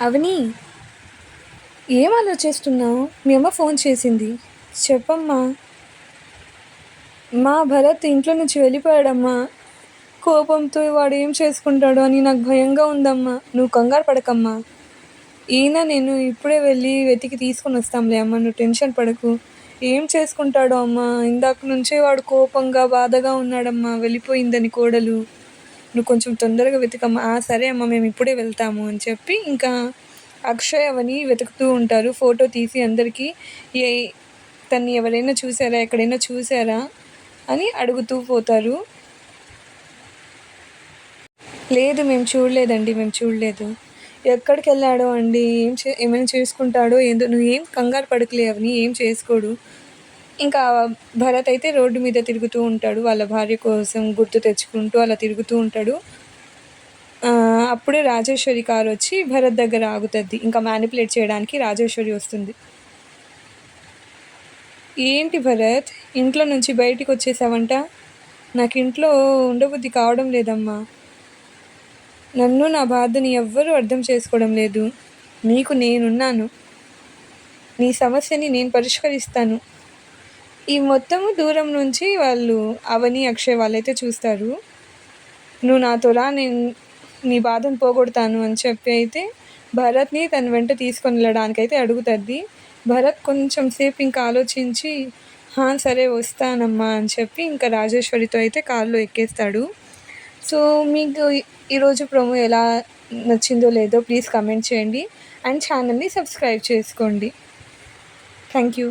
అవని, ఏం ఆలోచిస్తున్నావు? మీ అమ్మ ఫోన్ చేసింది. చెప్పమ్మా. మా భరత్ ఇంట్లో నుంచి వెళ్ళిపోయాడమ్మా. కోపంతో వాడు ఏం చేసుకుంటాడో అని నాకు భయంగా ఉందమ్మా. నువ్వు కంగారు పడకమ్మా. నేను ఇప్పుడే వెళ్ళి వెతికి తీసుకొని వస్తాంలే అమ్మ, నువ్వు టెన్షన్ పడకు. ఏం చేసుకుంటాడో అమ్మా, ఇందాక నుంచే వాడు కోపంగా బాధగా ఉన్నాడమ్మా, వెళ్ళిపోయిందని కోడలు. నువ్వు కొంచెం తొందరగా వెతకమ్మా. సరే అమ్మ, మేము ఇప్పుడే వెళ్తాము అని చెప్పి ఇంకా అక్షయ్ అవని వెతుకుతూ ఉంటారు. ఫోటో తీసి అందరికీ ఏ తన్ని ఎవరైనా చూసారా, ఎక్కడైనా చూసారా అని అడుగుతూ పోతారు. లేదు, మేము చూడలేదండి, మేము చూడలేదు. ఎక్కడికి వెళ్ళాడో అండి, ఏమైనా చేసుకుంటాడో ఏందో. నువ్వు ఏం కంగారు పడకలే అవని, ఏం చేసుకోడు. ఇంకా భరత్ అయితే రోడ్డు మీద తిరుగుతూ ఉంటాడు, వాళ్ళ భార్య కోసం గుర్తు తెచ్చుకుంటూ అలా తిరుగుతూ ఉంటాడు. అప్పుడే రాజేశ్వరి కారు వచ్చి భరత్ దగ్గర ఆగుతుంది. ఇంకా మ్యానిపులేట్ చేయడానికి రాజేశ్వరి వస్తుంది. ఏంటి భరత్, ఇంట్లో నుంచి బయటికి వచ్చేసావంట? నాకు ఇంట్లో ఉండబుద్ధి కావడం లేదమ్మా. నన్ను, నా బాధని ఎవ్వరూ అర్థం చేసుకోవడం లేదు. నీకు నేనున్నాను. నీ సమస్యని నేను పరిష్కరిస్తాను. ఈ మొత్తము దూరం నుంచి వాళ్ళు అవని, అక్షయ్ వాళ్ళైతే చూస్తారు. నువ్వు నాతో రా, నేను నీ బాధను పోగొడతాను అని చెప్పి అయితే భరత్ని తన వెంట తీసుకొని వెళ్ళడానికైతే అడుగుతుంది. భరత్ కొంచెం సేపు ఇంకా ఆలోచించి సరే వస్తానమ్మా అని చెప్పి ఇంకా రాజేశ్వరితో అయితే కారులో ఎక్కేస్తాడు. సో మీకు ఈరోజు ప్రోమో ఎలా నచ్చిందో లేదో ప్లీజ్ కమెంట్ చేయండి అండ్ ఛానల్ని సబ్స్క్రైబ్ చేసుకోండి. Thank you.